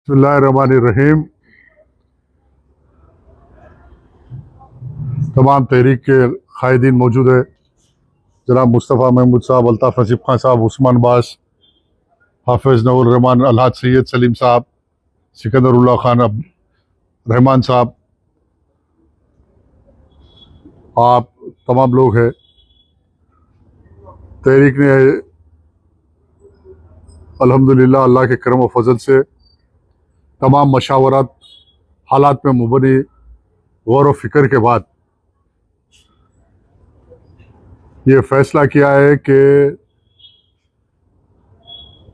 बिस्मिल्लाहिर्रहमानिर्रहीम। तमाम तहरीक के कायदीन मौजूद है। जनाब मुस्तफ़ा महमूद साहब, अल्ताफ़ नसीब खान साहब, उस्मान बास, हाफिज़ नऊर रहमान, अलहाज सैयद सलीम साहब, सिकंदरुल्लाह खान रहमान साहब, आप तमाम लोग हैं। तहरीक ने अल्हम्दुलिल्लाह अल्लाह के करम व फजल से तमाम मशावरत हालात में मुबनी गौर व फिक्र के बाद ये फ़ैसला किया है कि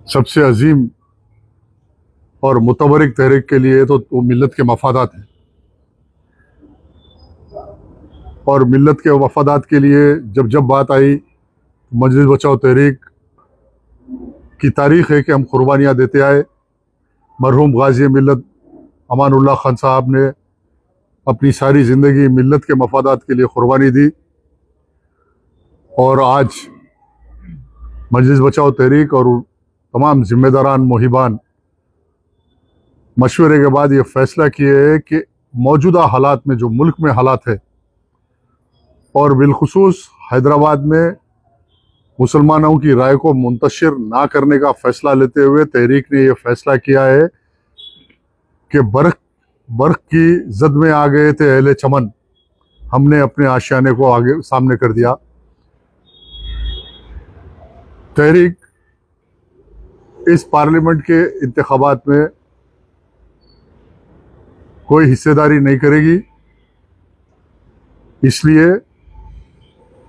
सबसे अजीम और मुतबरिक तहरीक के लिए तो वो मिल्लत के मफादात हैं, और मिल्लत के मफादात के लिए जब जब बात आई, मजलिस बचाओ तहरीक की तारीख़ है कि हम कुर्बानियाँ देते आए। मरहूम गाज़ी मिल्लत अमानुल्लाह खान साहब ने अपनी सारी ज़िंदगी मिल्लत के मफादात के लिए कुर्बानी दी, और आज मजलिस बचाओ तहरीक और तमाम ज़िम्मेदारान मुहिबान मशवरे के बाद ये फ़ैसला किए है कि मौजूदा हालात में जो मुल्क में हालात है, और बिलखुसूस हैदराबाद में मुसलमानों की राय को मुंतशिर ना करने का फ़ैसला लेते हुए तहरीक ने यह फ़ैसला किया है कि बर्क़ की जद में आ गए थे अहले चमन, हमने अपने आशियाने को आगे सामने कर दिया। तहरीक इस पार्लियामेंट के इंतखाबात में कोई हिस्सेदारी नहीं करेगी, इसलिए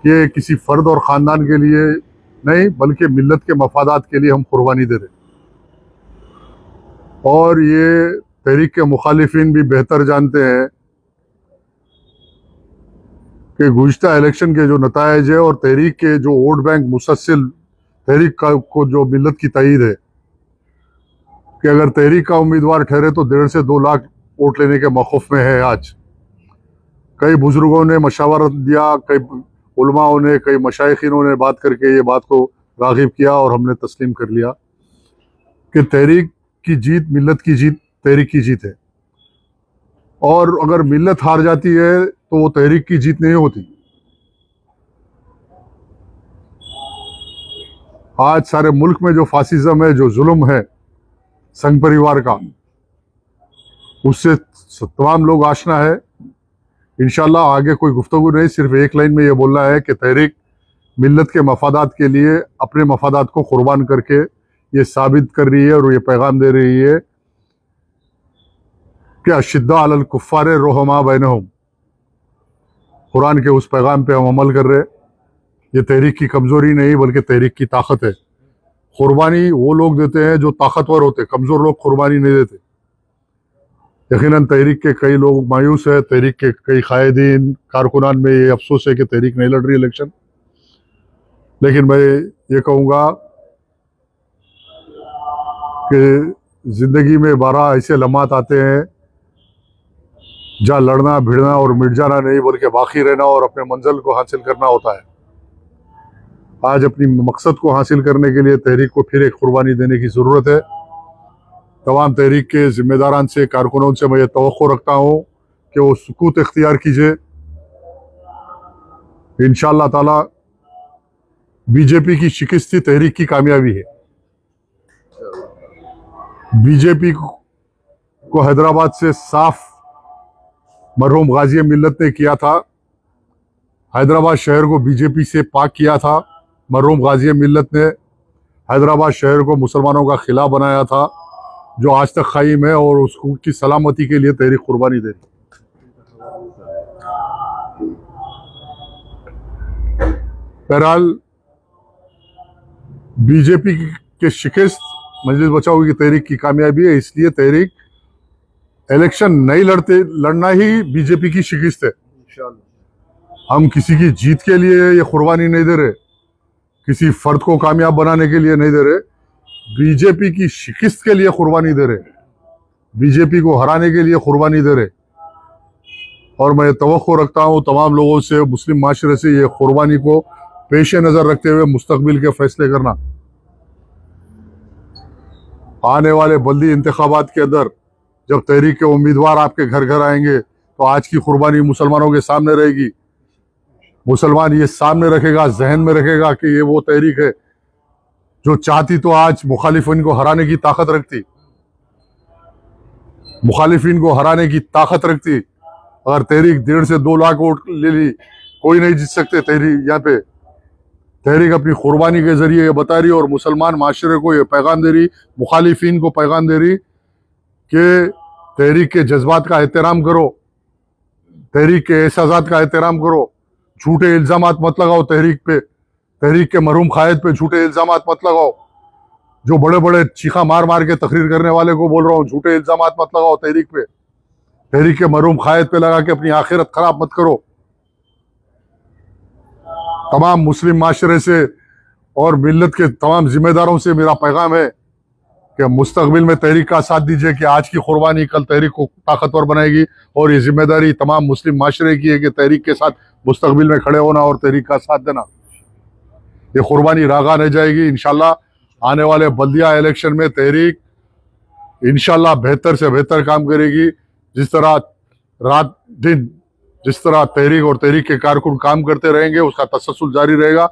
ये किसी फ़र्द और ख़ानदान के लिए नहीं बल्कि मिल्लत के मफादात के लिए हम कुर्बानी दे रहे। और ये तहरीक के मुखालिफिन भी बेहतर जानते हैं कि गुज़िश्ता इलेक्शन के जो नताइज है और तहरीक के जो वोट बैंक मुसलसल तहरीक को जो मिल्लत की तायीद है कि अगर तहरीक का उम्मीदवार ठहरे तो 1.5 से 2 लाख वोट लेने के मौक़िफ़ में है। आज कई बुज़ुर्गों ने मशावरत दिया, कई उलमाओं ने, कई मशाइखिनों ने बात करके ये बात को राग़िब किया, और हमने तस्लीम कर लिया कि तहरीक की जीत मिल्लत की जीत, तहरीक की जीत है। और अगर मिल्लत हार जाती है तो वो तहरीक की जीत नहीं होती। आज सारे मुल्क में जो फासिज्म है, जो जुल्म है संघ परिवार का, उससे तमाम लोग आशना है। इंशाल्लाह आगे कोई गुफ्तगू नहीं, सिर्फ एक लाइन में ये बोलना है कि तहरीक मिल्लत के मफादात के लिए अपने मफादात को कुर्बान करके ये साबित कर रही है और ये पैगाम दे रही है कि अशिद्दा अलल कुफ्फार रुहमा बैनहुम। कुरान के उस पैगाम पे हम अमल कर रहे। ये तहरीक की कमज़ोरी नहीं बल्कि तहरीक की ताकत है। कुर्बानी वो लोग देते हैं जो ताकतवर होते, कमज़ोर लोग कुर्बानी नहीं देते। यकीनन तहरीक के कई लोग मायूस है, तहरीक के कई कायदीन कारकुनान में ये अफसोस है कि तहरीक नहीं लड़ रही इलेक्शन। लेकिन मैं ये कहूँगा कि ज़िंदगी में 12 ऐसे लम्हात आते हैं जहाँ लड़ना भिड़ना और मिट जाना नहीं बल्कि बाकी रहना और अपने मंजिल को हासिल करना होता है। आज अपनी मकसद को हासिल करने के लिए तहरीक को फिर एक कुर्बानी देने की ज़रूरत है। तमाम तहरीक के ज़िम्मेदारान से, कारकुनों से मैं ये तवक्को रखता हूँ कि वो सुकूत इख्तियार कीजिए। इंशाअल्लाह ताला बीजेपी की शिकस्त ही तहरीक की कामयाबी है। बीजेपी को हैदराबाद से साफ मरहूम गाज़ी मिल्लत ने किया था। हैदराबाद शहर को बीजेपी से पाक किया था। मरहूम गाज़ी मिल्लत ने हैदराबाद शहर को मुसलमानों का खिला बनाया था जो आज तक कायम है, और उसको की सलामती के लिए तहरीक कुर्बानी दे रही। बहरहाल बीजेपी के शिकस्त मजलिस बचाओ की तहरीक की कामयाबी है, इसलिए तहरीक इलेक्शन नहीं लड़ना ही बीजेपी की शिकस्त है। हम किसी की जीत के लिए ये कुर्बानी नहीं दे रहे, किसी फर्द को कामयाब बनाने के लिए नहीं दे रहे, बीजेपी की शिकस्त के लिए कुर्बानी दे रहे, बीजेपी को हराने के लिए कुर्बानी दे रहे। और मैं तवक्को रखता हूँ तमाम लोगों से, मुस्लिम माशरे से, ये कुर्बानी को पेश नज़र रखते हुए मुस्तकबिल के फैसले करना। आने वाले बल्दी इंतखाबात के अंदर जब तहरीक के उम्मीदवार आपके घर घर आएंगे तो आज की कुर्बानी मुसलमानों के सामने रहेगी। मुसलमान ये सामने रखेगा, जहन में रखेगा कि ये वो तहरीक है जो चाहती तो आज मुखालिफिन को हराने की ताकत रखती, मुखालिफिन को हराने की ताकत रखती। अगर तहरीक 1.5 से 2 लाख वोट ले ली, कोई नहीं जीत सकते तहरीक। यहाँ पे तहरीक अपनी कुर्बानी के जरिए ये बता रही और मुसलमान माशरे को ये पैगाम दे रही, मुखालिफिन को पैगाम दे रही कि तहरीक के जज्बात का एहतराम करो, तहरीक के एहसासात का एहतराम करो, झूठे इल्जामात मत लगाओ तहरीक पे, तहरीक के मरहूम कायद पे झूठे इल्जामात मत लगाओ। जो बड़े बड़े चीखा मार मार के तकरीर करने वाले को बोल रहा हूँ, झूठे इल्जामात मत लगाओ तहरीक पे, तहरीक के मरहूम कायद पे लगा के अपनी आखिरत खराब मत करो। तमाम मुस्लिम माशरे से और मिल्लत के तमाम जिम्मेदारों से मेरा पैगाम है कि मुस्तकबिल में तहरीक का साथ दीजिए कि आज की कुर्बानी कल तहरीक को ताकतवर बनाएगी। और ये जिम्मेदारी तमाम मुस्लिम माशरे की है कि तहरीक के साथ मुस्तकबिल में खड़े होना और तहरीक का साथ देना। ये कुर्बानी रागा नहीं जाएगी। इंशाल्लाह आने वाले बल्दिया इलेक्शन में तहरीक इंशाल्लाह बेहतर से बेहतर काम करेगी। जिस तरह रात दिन जिस तरह तहरीक और तहरीक के कारकुन काम करते रहेंगे उसका तसलसल जारी रहेगा।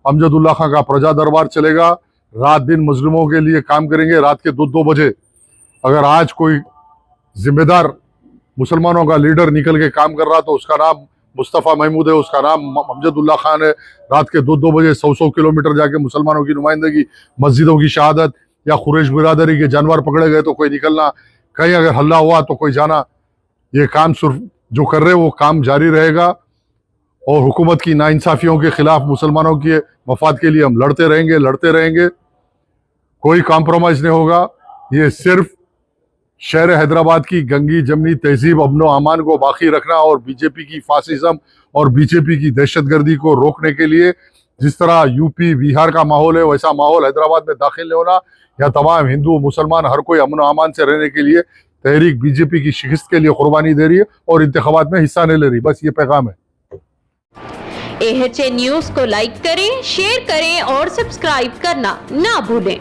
अमजदुल्ला खां का प्रजा दरबार चलेगा, रात दिन मजलूमों के लिए काम करेंगे। रात के 2-2 बजे अगर आज कोई जिम्मेदार मुसलमानों का लीडर निकल के काम कर रहा तो उसका नाम मुस्तफ़ा महमूद है, उसका नाम अमजदुल्ला खान है। रात के 2-2 बजे 100-100 किलोमीटर जाके मुसलमानों की नुमाइंदगी, मस्जिदों की शहादत या कुरैश बिरादरी के जानवर पकड़े गए तो कोई निकलना, कहीं अगर हल्ला हुआ तो कोई जाना। ये काम सिर्फ जो कर रहे वो काम जारी रहेगा और हुकूमत की नाइंसाफियों के खिलाफ मुसलमानों के मफाद के लिए हम लड़ते रहेंगे। कोई कॉम्प्रोमाइज नहीं होगा। ये सिर्फ शहर हैदराबाद की गंगी जमनी तहजीब अमनो अमान को बाकी रखना और बीजेपी की फासिज्म और बीजेपी की दहशतगर्दी को रोकने के लिए जिस तरह यूपी बिहार का माहौल है वैसा माहौल हैदराबाद में दाखिल नहीं होना। या तमाम हिंदू मुसलमान हर कोई अमन अमान से रहने के लिए तहरीक बीजेपी की शिकस्त के लिए कुर्बानी दे रही है और इंतखाबात में हिस्सा नहीं ले रही। बस ये पैगाम है। AHA न्यूज को लाइक करें, शेयर करें और सब्सक्राइब करना ना भूलें।